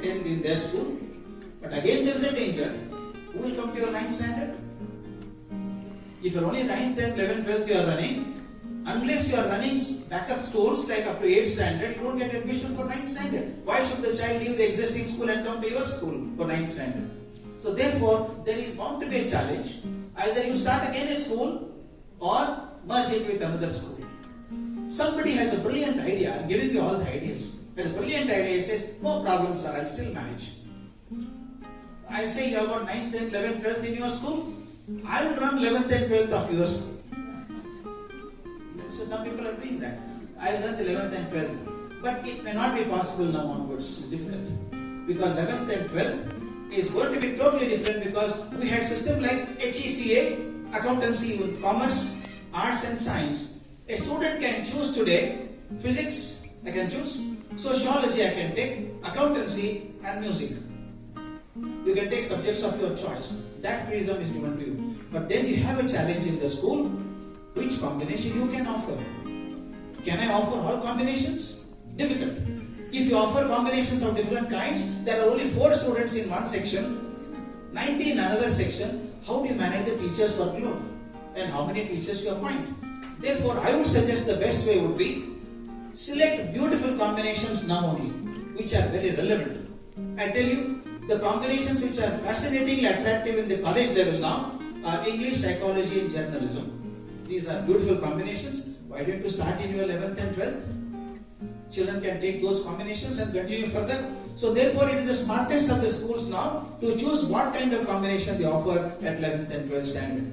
10th in their school. But again there is a danger. Who will come to your 9th standard? If you are only 9th, 10th, 11th, 12th you are running, unless you are running backup schools like up to 8th standard, you don't get admission for 9th standard. Why should the child leave the existing school and come to your school for 9th standard? So therefore, there is bound to be a challenge. Either you start again a school or merge it with another school. Somebody has a brilliant idea. I'm giving you all the ideas. But a brilliant idea says, no problem sir, I'll still manage. I'll say you have got 9th, 10th, 11th, 12th in your school. I will run 11th and 12th of your school. So some people are doing that. I will run the 11th and 12th. But it may not be possible now onwards. It's difficult. Because 11th and 12th is going to be totally different because we had system like HECA, accountancy with commerce, arts and science. A student can choose today physics, I can choose, sociology I can take, accountancy and music. You can take subjects of your choice. That freedom is given to you. But then you have a challenge in the school. Which combination you can offer? Can I offer all combinations? Difficult. If you offer combinations of different kinds, there are only 4 students in one section, 90 in another section. How do you manage the teacher's workload? And how many teachers you appoint? Therefore, I would suggest the best way would be select beautiful combinations now only, which are very relevant. I tell you, the combinations which are fascinatingly attractive in the college level now are English, psychology and journalism. These are beautiful combinations. Why don't you start in your 11th and 12th? Children can take those combinations and continue further. So therefore, it is the smartness of the schools now to choose what kind of combination they offer at 11th and 12th standard.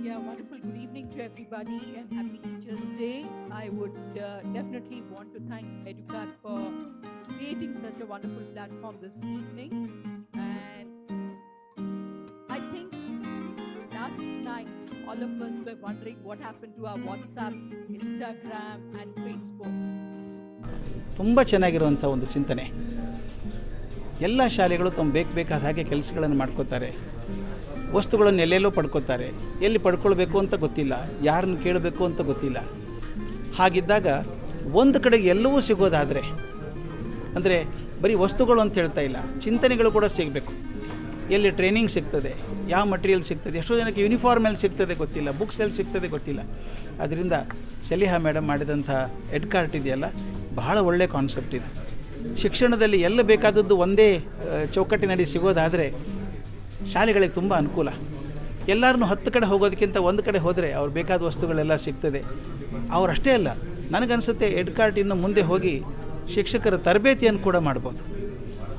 Yeah, wonderful. Good evening to everybody and happy Teachers' Day. I would definitely want to thank Educat for creating such a wonderful platform this evening. And I think last night all of us were wondering what happened to our WhatsApp, Instagram and Facebook. ತುಂಬ ಚೆನ್ನಾಗಿರುವಂಥ ಒಂದು ಚಿಂತನೆ. ಎಲ್ಲ ಶಾಲೆಗಳು ತಮ್ಮ ಬೇಕಾದ ಹಾಗೆ ಕೆಲಸಗಳನ್ನು ಮಾಡ್ಕೋತಾರೆ, ವಸ್ತುಗಳನ್ನು ಎಲ್ಲೆಲ್ಲೋ ಪಡ್ಕೋತಾರೆ, ಎಲ್ಲಿ ಪಡ್ಕೊಳ್ಬೇಕು ಅಂತ ಗೊತ್ತಿಲ್ಲ, ಯಾರನ್ನು ಕೇಳಬೇಕು ಅಂತ ಗೊತ್ತಿಲ್ಲ. ಹಾಗಿದ್ದಾಗ ಒಂದು ಕಡೆಗೆ ಎಲ್ಲವೂ ಸಿಗೋದಾದರೆ, ಅಂದರೆ ಬರೀ ವಸ್ತುಗಳು ಅಂತ ಹೇಳ್ತಾ ಇಲ್ಲ, ಚಿಂತನೆಗಳು ಕೂಡ ಸಿಗಬೇಕು. ಎಲ್ಲಿ ಟ್ರೈನಿಂಗ್ ಸಿಗ್ತದೆ, ಯಾವ ಮಟೀರಿಯಲ್ ಸಿಗ್ತದೆ, ಎಷ್ಟೋ ಜನಕ್ಕೆ ಯೂನಿಫಾರ್ಮ್ ಎಲ್ಲಿ ಸಿಗ್ತದೆ ಗೊತ್ತಿಲ್ಲ, ಬುಕ್ಸ್ ಎಲ್ಲಿ ಸಿಗ್ತದೆ ಗೊತ್ತಿಲ್ಲ. ಅದರಿಂದ ಸಲಿಹಾ ಮೇಡಮ್ ಮಾಡಿದಂಥ ಎಡ್ಕಾರ್ಟ್ ಇದೆಯಲ್ಲ, ಬಹಳ ಒಳ್ಳೆಯ ಕಾನ್ಸೆಪ್ಟ್ ಇದು. ಶಿಕ್ಷಣದಲ್ಲಿ ಎಲ್ಲ ಬೇಕಾದದ್ದು ಒಂದೇ ಚೌಕಟ್ಟಿನಲ್ಲಿ ಸಿಗೋದಾದರೆ ಶಾಲೆಗಳಿಗೆ ತುಂಬ ಅನುಕೂಲ. ಎಲ್ಲರನ್ನೂ 10 ಕಡೆ ಹೋಗೋದಕ್ಕಿಂತ ಒಂದು ಕಡೆ ಹೋದರೆ ಅವ್ರು ಬೇಕಾದ ವಸ್ತುಗಳೆಲ್ಲ ಸಿಗ್ತದೆ. ಅವರಷ್ಟೇ ಅಲ್ಲ, ನನಗನ್ಸುತ್ತೆ ಎಡ್ಕಾರ್ಟ್ ಇನ್ನು ಮುಂದೆ ಹೋಗಿ ಶಿಕ್ಷಕರ ತರಬೇತಿಯನ್ನು ಕೂಡ ಮಾಡ್ಬೋದು.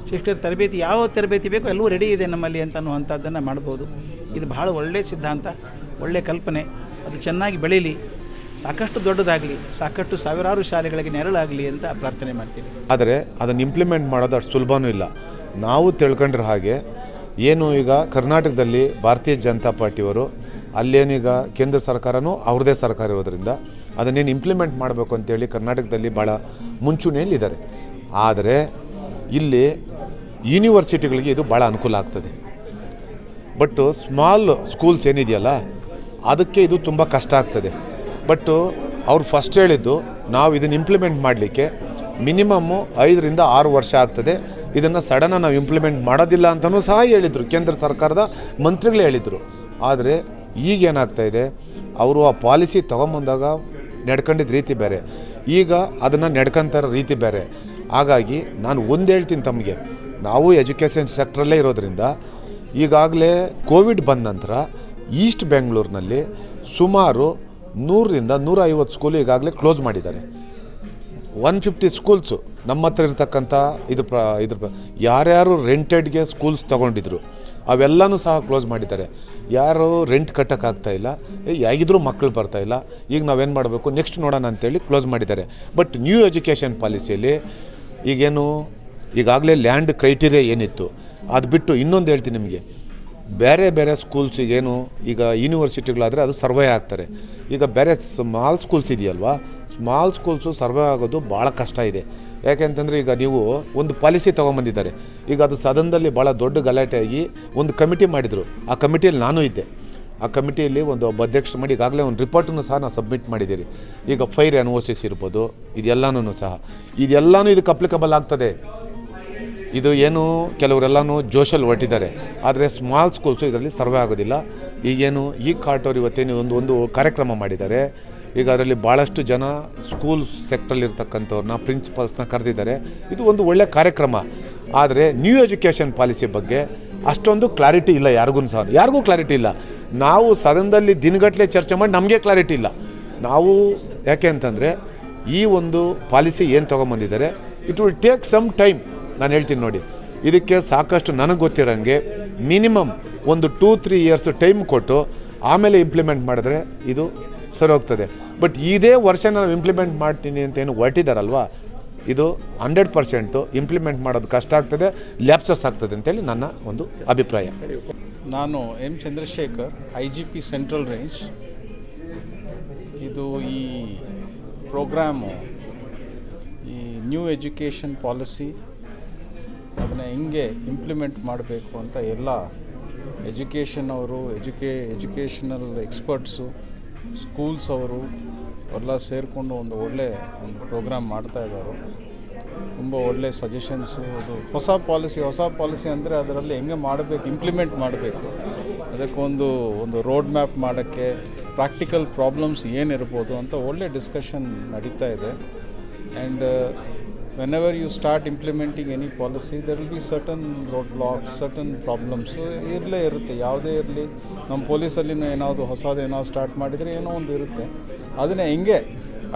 ಶಿಕ್ಷಕರ ತರಬೇತಿ, ಯಾವ ತರಬೇತಿ ಬೇಕೋ ಎಲ್ಲವೂ ರೆಡಿ ಇದೆ ನಮ್ಮಲ್ಲಿ ಅಂತ ಅನ್ನುವಂಥದ್ದನ್ನು ಮಾಡ್ಬೋದು. ಇದು ಬಹಳ ಒಳ್ಳೆಯ ಸಿದ್ಧಾಂತ, ಒಳ್ಳೆಯ ಕಲ್ಪನೆ. ಅದು ಚೆನ್ನಾಗಿ ಬೆಳೀಲಿ, ಸಾಕಷ್ಟು ದೊಡ್ಡದಾಗಲಿ, ಸಾಕಷ್ಟು ಸಾವಿರಾರು ಶಾಲೆಗಳಿಗೆ ನೆರಳಾಗಲಿ ಅಂತ ಪ್ರಾರ್ಥನೆ ಮಾಡ್ತೀನಿ. ಆದರೆ ಅದನ್ನು ಇಂಪ್ಲಿಮೆಂಟ್ ಮಾಡೋದು ಅಷ್ಟು ಸುಲಭವೂ ಇಲ್ಲ. ನಾವು ತಿಳ್ಕೊಂಡಿರೋ ಹಾಗೆ ಏನು ಈಗ ಕರ್ನಾಟಕದಲ್ಲಿ ಭಾರತೀಯ ಜನತಾ ಪಾರ್ಟಿಯವರು, ಅಲ್ಲೇನೀಗ ಕೇಂದ್ರ ಸರ್ಕಾರನೂ ಅವ್ರದ್ದೇ ಸರ್ಕಾರ ಇರೋದ್ರಿಂದ ಅದನ್ನೇನು ಇಂಪ್ಲಿಮೆಂಟ್ ಮಾಡಬೇಕು ಅಂತೇಳಿ ಕರ್ನಾಟಕದಲ್ಲಿ ಭಾಳ ಮುಂಚೂಣಿಯಲ್ಲಿದ್ದಾರೆ. ಆದರೆ ಇಲ್ಲಿ ಯೂನಿವರ್ಸಿಟಿಗಳಿಗೆ ಇದು ಭಾಳ ಅನುಕೂಲ ಆಗ್ತದೆ. ಬಟ್ಟು ಸ್ಮಾಲ್ ಸ್ಕೂಲ್ಸ್ ಏನಿದೆಯಲ್ಲ ಅದಕ್ಕೆ ಇದು ತುಂಬ ಕಷ್ಟ ಆಗ್ತದೆ. ಬಟ್ಟು ಅವ್ರು ಫಸ್ಟ್ ಹೇಳಿದ್ದು, ನಾವು ಇದನ್ನು ಇಂಪ್ಲಿಮೆಂಟ್ ಮಾಡಲಿಕ್ಕೆ ಮಿನಿಮಮ್ಮು 5 ರಿಂದ 6 ವರ್ಷ ಆಗ್ತದೆ, ಇದನ್ನು ಸಡನ್ನಾಗಿ ನಾವು ಇಂಪ್ಲಿಮೆಂಟ್ ಮಾಡೋದಿಲ್ಲ ಅಂತಲೂ ಸಹ ಹೇಳಿದರು, ಕೇಂದ್ರ ಸರ್ಕಾರದ ಮಂತ್ರಿಗಳೇ ಹೇಳಿದರು. ಆದರೆ ಈಗೇನಾಗ್ತಾಯಿದೆ, ಅವರು ಆ ಪಾಲಿಸಿ ತೊಗೊಂಬಂದಾಗ ನಡ್ಕೊಂಡಿದ್ದ ರೀತಿ ಬೇರೆ, ಈಗ ಅದನ್ನು ನಡ್ಕೊಂತಾರ ರೀತಿ ಬೇರೆ. ಹಾಗಾಗಿ ನಾನು ಒಂದು ಹೇಳ್ತೀನಿ ತಮಗೆ, ನಾವು ಎಜುಕೇಷನ್ ಸೆಕ್ಟ್ರಲ್ಲೇ ಇರೋದ್ರಿಂದ ಈಗಾಗಲೇ ಕೋವಿಡ್ ಬಂದ ನಂತರ ಈಸ್ಟ್ ಬೆಂಗಳೂರಿನಲ್ಲಿ ಸುಮಾರು 100 ರಿಂದ 150 ಸ್ಕೂಲು ಈಗಾಗಲೇ ಕ್ಲೋಸ್ ಮಾಡಿದ್ದಾರೆ. 150 ಸ್ಕೂಲ್ಸು ನಮ್ಮ ಹತ್ರ ಇರ್ತಕ್ಕಂಥ ಯಾರ್ಯಾರು ರೆಂಟೆಡ್ಗೆ ಸ್ಕೂಲ್ಸ್ ತೊಗೊಂಡಿದ್ರು ಅವೆಲ್ಲನೂ ಸಹ ಕ್ಲೋಸ್ ಮಾಡಿದ್ದಾರೆ. ಯಾರು ರೆಂಟ್ ಕಟ್ಟೋಕ್ಕಾಗ್ತಾ ಇಲ್ಲ, ಹೇಗಿದ್ರೂ ಮಕ್ಕಳು ಬರ್ತಾಯಿಲ್ಲ, ಈಗ ನಾವೇನು ಮಾಡಬೇಕು ನೆಕ್ಸ್ಟ್ ನೋಡೋಣ ಅಂತೇಳಿ ಕ್ಲೋಸ್ ಮಾಡಿದ್ದಾರೆ. ಬಟ್ ನ್ಯೂ ಎಜುಕೇಷನ್ ಪಾಲಿಸಿಯಲ್ಲಿ ಈಗೇನು ಈಗಾಗಲೇ ಲ್ಯಾಂಡ್ ಕ್ರೈಟೀರಿಯಾ ಏನಿತ್ತು ಅದು ಬಿಟ್ಟು ಇನ್ನೊಂದು ಹೇಳ್ತೀನಿ ನಿಮಗೆ, ಬೇರೆ ಬೇರೆ ಸ್ಕೂಲ್ಸಿಗೇನು ಈಗ ಯೂನಿವರ್ಸಿಟಿಗಳಾದರೆ ಅದು ಸರ್ವೇ ಆಗ್ತಾರೆ. ಈಗ ಬೇರೆ ಸ್ಮಾಲ್ ಸ್ಕೂಲ್ಸ್ ಇದೆಯಲ್ವಾ, ಸ್ಮಾಲ್ ಸ್ಕೂಲ್ಸು ಸರ್ವೇ ಆಗೋದು ಭಾಳ ಕಷ್ಟ ಇದೆ. ಯಾಕೆಂತಂದರೆ ಈಗ ನೀವು ಒಂದು ಪಾಲಿಸಿ ತೊಗೊಂಬಂದಿದ್ದಾರೆ, ಈಗ ಅದು ಸದನದಲ್ಲಿ ಭಾಳ ದೊಡ್ಡ ಗಲಾಟೆ ಆಗಿ ಒಂದು ಕಮಿಟಿ ಮಾಡಿದರು. ಆ ಕಮಿಟಿಯಲ್ಲಿ ನಾನು ಇದ್ದೆ. ಆ ಕಮಿಟಿಯಲ್ಲಿ ಒಂದು ಅಧ್ಯಕ್ಷರು ಮಾಡಿ ಈಗಾಗಲೇ ಒಂದು ರಿಪೋರ್ಟನ್ನು ಸಹ ನಾವು ಸಬ್ಮಿಟ್ ಮಾಡಿದ್ದೀರಿ. ಈಗ ಫೈರ್ ಅನೋಸಿಸ್ ಇರ್ಬೋದು, ಇದೆಲ್ಲನೂ ಸಹ ಇದೆಲ್ಲನೂ ಇದಕ್ಕೆ ಅಪ್ಲಿಕಬಲ್ ಆಗ್ತದೆ. ಇದು ಏನು ಕೆಲವರೆಲ್ಲನೂ ಜೋಶಲ್ಲಿ ಹೊರಟಿದ್ದಾರೆ, ಆದರೆ ಸ್ಮಾಲ್ ಸ್ಕೂಲ್ಸು ಇದರಲ್ಲಿ ಸರ್ವೇ ಆಗೋದಿಲ್ಲ. ಈಗೇನು ಈ ಕಾರ್ಟೋರ್ ಇವತ್ತೇನು ಒಂದು ಕಾರ್ಯಕ್ರಮ ಮಾಡಿದ್ದಾರೆ. ಈಗ ಅದರಲ್ಲಿ ಭಾಳಷ್ಟು ಜನ ಸ್ಕೂಲ್ ಸೆಕ್ಟ್ರಲ್ಲಿರ್ತಕ್ಕಂಥವ್ರನ್ನ ಪ್ರಿನ್ಸಿಪಲ್ಸ್ನ ಕರೆದಿದ್ದಾರೆ. ಇದು ಒಂದು ಒಳ್ಳೆಯ ಕಾರ್ಯಕ್ರಮ. ಆದರೆ ನ್ಯೂ ಎಜುಕೇಷನ್ ಪಾಲಿಸಿ ಬಗ್ಗೆ ಅಷ್ಟೊಂದು ಕ್ಲಾರಿಟಿ ಇಲ್ಲ, ಯಾರಿಗೂ ಕ್ಲಾರಿಟಿ ಇಲ್ಲ. ನಾವು ಸದನದಲ್ಲಿ ದಿನಗಟ್ಟಲೆ ಚರ್ಚೆ ಮಾಡಿ ನಮಗೆ ಕ್ಲಾರಿಟಿ ಇಲ್ಲ. ನಾವು ಯಾಕೆ ಅಂತಂದರೆ ಈ ಒಂದು ಪಾಲಿಸಿ ಏನು ತೊಗೊಂಬಂದಿದ್ದಾರೆ, it will take some time. ನಾನು ಹೇಳ್ತೀನಿ ನೋಡಿ, ಇದಕ್ಕೆ ಸಾಕಷ್ಟು ನನಗೆ ಗೊತ್ತಿರೋಂಗೆ ಮಿನಿಮಮ್ ಒಂದು 2-3 ಇಯರ್ಸ್ ಟೈಮ್ ಕೊಟ್ಟು ಆಮೇಲೆ ಇಂಪ್ಲಿಮೆಂಟ್ ಮಾಡಿದ್ರೆ ಇದು ಸರಿ ಹೋಗ್ತದೆ. ಬಟ್ ಇದೇ ವರ್ಷ ನಾವು ಇಂಪ್ಲಿಮೆಂಟ್ ಮಾಡ್ತೀನಿ ಅಂತ ಏನು ಹೊರಟಿದ್ದಾರಲ್ವ, ಇದು 100% ಇಂಪ್ಲಿಮೆಂಟ್ ಮಾಡೋದು ಕಷ್ಟ ಆಗ್ತದೆ, ಲ್ಯಾಪ್ಸಸ್ ಆಗ್ತದೆ ಅಂತೇಳಿ ನನ್ನ ಒಂದು ಅಭಿಪ್ರಾಯ. ನಾನು M Chandrashekar, IGP central range. ಇದು ಈ ಪ್ರೋಗ್ರಾಮು, ಈ ನ್ಯೂ ಎಜುಕೇಷನ್ ಪಾಲಿಸಿ ಅದನ್ನು ಹೆಂಗೆ ಇಂಪ್ಲಿಮೆಂಟ್ ಮಾಡಬೇಕು ಅಂತ ಎಲ್ಲ ಎಜುಕೇಷನ್ ಅವರು, ಎಜುಕೇಷನಲ್ ಎಕ್ಸ್ಪರ್ಟ್ಸು, ಸ್ಕೂಲ್ಸ್ ಅವರು ಎಲ್ಲ ಸೇರಿಕೊಂಡು ಒಂದು ಪ್ರೋಗ್ರಾಮ್ ಮಾಡ್ತಾಯಿದ್ದಾರೆ. ತುಂಬ ಒಳ್ಳೆ ಸಜೆಷನ್ಸು. ಅದು ಹೊಸ ಪಾಲಿಸಿ ಅಂದರೆ ಅದರಲ್ಲಿ ಹೆಂಗೆ ಮಾಡಬೇಕು, ಇಂಪ್ಲಿಮೆಂಟ್ ಮಾಡಬೇಕು, ಅದಕ್ಕೊಂದು ರೋಡ್ ಮ್ಯಾಪ್ ಮಾಡೋಕ್ಕೆ ಪ್ರಾಕ್ಟಿಕಲ್ ಪ್ರಾಬ್ಲಮ್ಸ್ ಏನಿರ್ಬೋದು ಅಂತ ಒಳ್ಳೆ ಡಿಸ್ಕಷನ್ ನಡೀತಾ ಇದೆ. And whenever you start implementing any policy, there will be certain roadblocks, certain problems. ಇರಲೇ ಇರುತ್ತೆ, ಯಾವುದೇ ಇರಲಿ. ನಮ್ಮ ಪೊಲೀಸಲ್ಲಿನೂ ಹೊಸದೇನಾದ್ರು ಸ್ಟಾರ್ಟ್ ಮಾಡಿದರೆ ಏನೋ ಒಂದು ಇರುತ್ತೆ. ಅದನ್ನೇ ಹೆಂಗೆ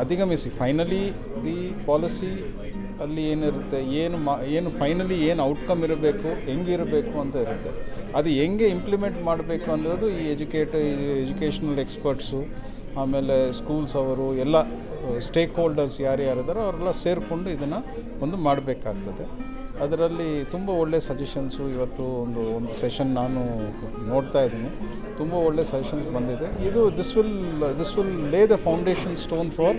ಅಧಿಗಮಿಸಿ ಫೈನಲಿ ದಿ ಪಾಲಿಸಿ ಅಲ್ಲಿ ಏನಿರುತ್ತೆ, ಏನು ಫೈನಲಿ ಏನು ಔಟ್ಕಮ್ ಇರಬೇಕು, ಹೆಂಗಿರಬೇಕು ಅಂತ ಇರುತ್ತೆ. ಅದು ಹೆಂಗೆ ಇಂಪ್ಲಿಮೆಂಟ್ ಮಾಡಬೇಕು ಅನ್ನೋದು ಈ ಎಜುಕೇಷನಲ್ ಎಕ್ಸ್ಪರ್ಟ್ಸು, ಆಮೇಲೆ ಸ್ಕೂಲ್ಸ್ ಅವರು ಎಲ್ಲ ಸ್ಟೇಕ್ ಹೋಲ್ಡರ್ಸ್ ಯಾರ್ಯಾರಿದ್ದಾರೋ ಅವರೆಲ್ಲ ಸೇರಿಕೊಂಡು ಇದನ್ನು ಮಾಡಬೇಕಾಗ್ತದೆ. ಅದರಲ್ಲಿ ತುಂಬ ಒಳ್ಳೆ ಸಜೆಷನ್ಸು. ಇವತ್ತು ಒಂದು ಸೆಷನ್ ನಾನು ನೋಡ್ತಾ ಇದ್ದೀನಿ, ತುಂಬ ಒಳ್ಳೆ ಸಜೆಷನ್ಸ್ ಬಂದಿದೆ. ದಿಸ್ ವಿಲ್ ಲೇ the foundation stone for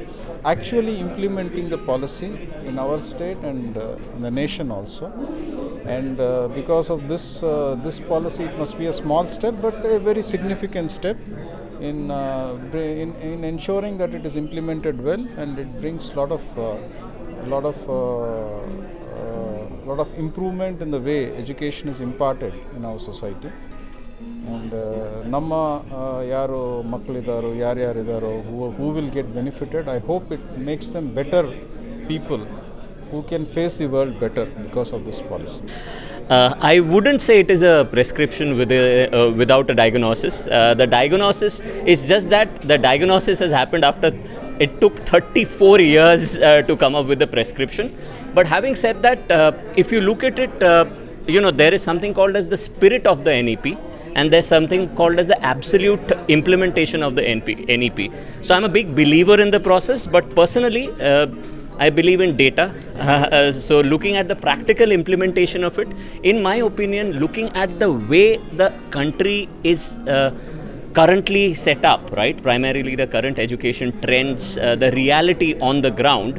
actually implementing the policy in our state and in the nation also. And because of this policy it must be a small step but A very significant step in ensuring that it is implemented well, and it brings lot of improvement in the way education is imparted in our society. And ನಮ್ಮ ಯಾರು ಮಕ್ಕಳಿದ್ದಾರೋ, ಯಾರ್ಯಾರಿದ್ದಾರೋ, who will get benefited, I hope it makes them better people who can face the world better because of this policy. I wouldn't say it is a prescription without a diagnosis. The diagnosis is just that the diagnosis has happened after it took 34 years to come up with the prescription. But having said that, if you look at it, there is something called as the spirit of the NEP, and there's something called as the absolute implementation of the NEP. So I'm a big believer in the process, but personally I believe in data. So looking at the practical implementation of it, in my opinion, looking at the way the country is currently set up, right? Primarily the current education trends, the reality on the ground,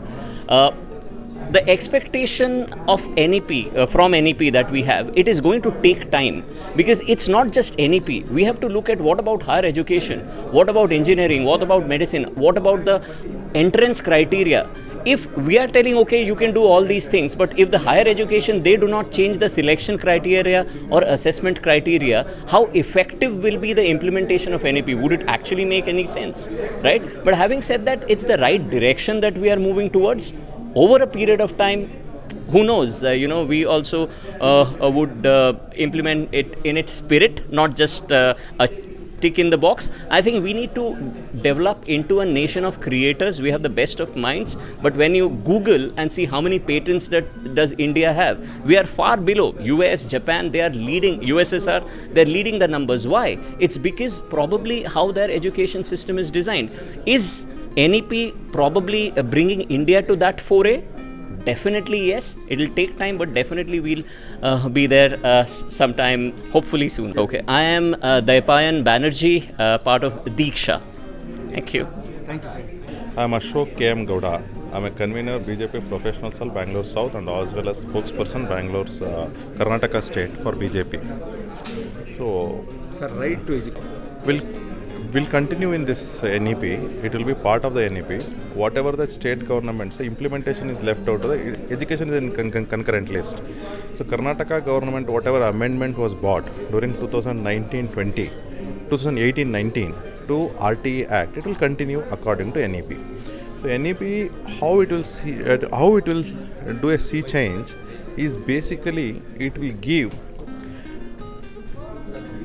the expectation of NEP, from NEP that we have, it is going to take time, because it's not just NEP. We have to look at what about higher education, what about engineering, what about medicine, what about the entrance criteria. If we are telling, okay, you can do all these things, but if the higher education, they do not change the selection criteria or assessment criteria, how effective will be the implementation of NEP? Would it actually make any sense, right? But having said that, it's the right direction that we are moving towards. Over a period of time, who knows, we also would implement it in its spirit, not just tick in the box. I think we need to develop into a nation of creators. We have the best of minds, but when you Google and see how many patents that does India have, we are far below. US, Japan, they are leading. USSR, they're leading the numbers. Why? It's because probably how their education system is designed. Is NEP probably bringing India to that foray? Definitely yes. It'll take time, but definitely we'll be there sometime, hopefully soon. Okay, I am Daipayan Banerjee, part of Diksha. Thank you. Thank you sir. I'm Ashok KM Gowda. I'm a convener BJP Professional Cell Bangalore South and as well as spokesperson Bangalore's Karnataka State for BJP. So sir, right to education we'll continue in this NEP. It will be part of the NEP. Whatever the state governments, the implementation is left out. The education is in concurrent list. So Karnataka government, whatever amendment was brought during 2019-20, 2018-19 to RTE Act, it will continue according to NEP. So NEP, how it will do a sea change is basically it will give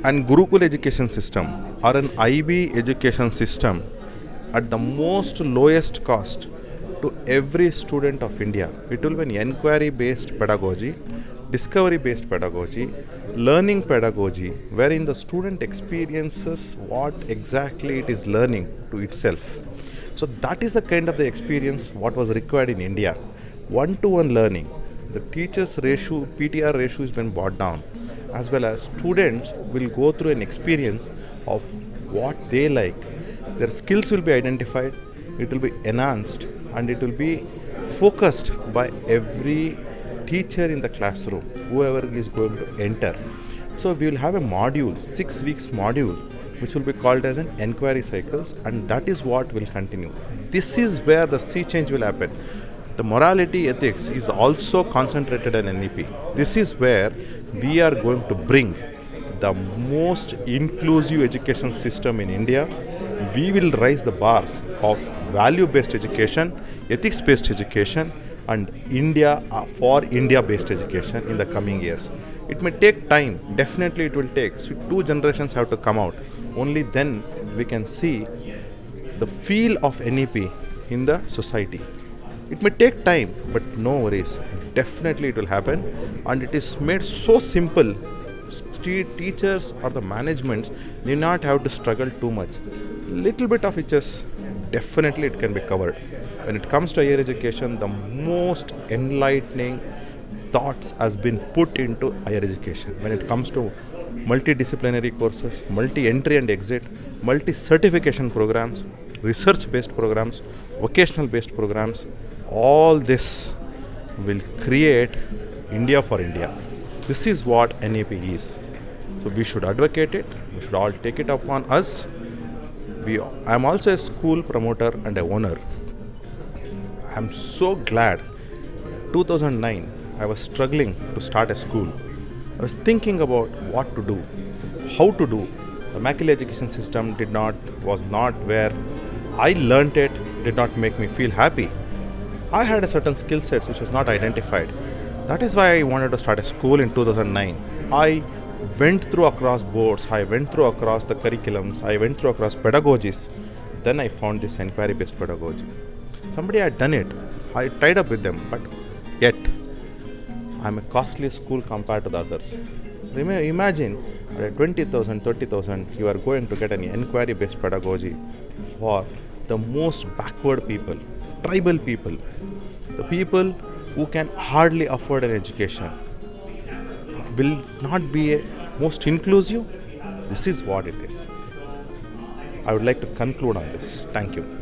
an Gurukul education system or an IB education system at the most lowest cost to every student of India. It will be an inquiry based pedagogy, discovery based pedagogy, learning pedagogy, wherein the student experiences what exactly it is learning to itself. So that is the kind of the experience what was required in India. One-to-one learning. The teachers ratio, PTR ratio has been brought down, as well as students will go through an experience of what they like. Their skills will be identified, it will be enhanced, and it will be focused by every teacher in the classroom, whoever is going to enter. So we will have a module, 6 weeks module, which will be called as an enquiry cycles, and that is what will continue. This is where the sea change will happen. The morality ethics is also concentrated in NEP. This is where we are going to bring the most inclusive education system in India. We will raise the bars of value-based education, ethics-based education, and India for India-based education in the coming years. It may take time. Definitely it will take. So 2 generations have to come out. Only then we can see the feel of NEP in the society. It may take time, but no worries. Definitely it will happen, and it is made so simple. Teachers or the managements need not have to struggle too much. Little bit of it is definitely it can be covered. When it comes to higher education, the most enlightening thoughts has been put into higher education. When it comes to multidisciplinary courses, multi-entry and exit, multi-certification programs, research-based programs, vocational-based programs, all this will create India for India. This is what NEP is. So we should advocate it. We should all take it upon us. I am also a school promoter and a owner. I am so glad. 2009, I was struggling to start a school. I was thinking about what to do, how to do. The Mackilley education system was not where I learnt it, did not make me feel happy. I had a certain skill sets which was not identified. That is why I wanted to start a school in 2009. I went through across boards, I went through across the curriculums, I went through across pedagogies. Then I found this inquiry-based pedagogy. Somebody had done it. I tied up with them, but yet I'm a costly school compared to the others. Imagine at 20,000, 30,000, you are going to get an inquiry-based pedagogy for the most backward people, tribal people, the people who can hardly afford an education. Will not be a most inclusive. This is what it is. I would like to conclude on this. Thank you.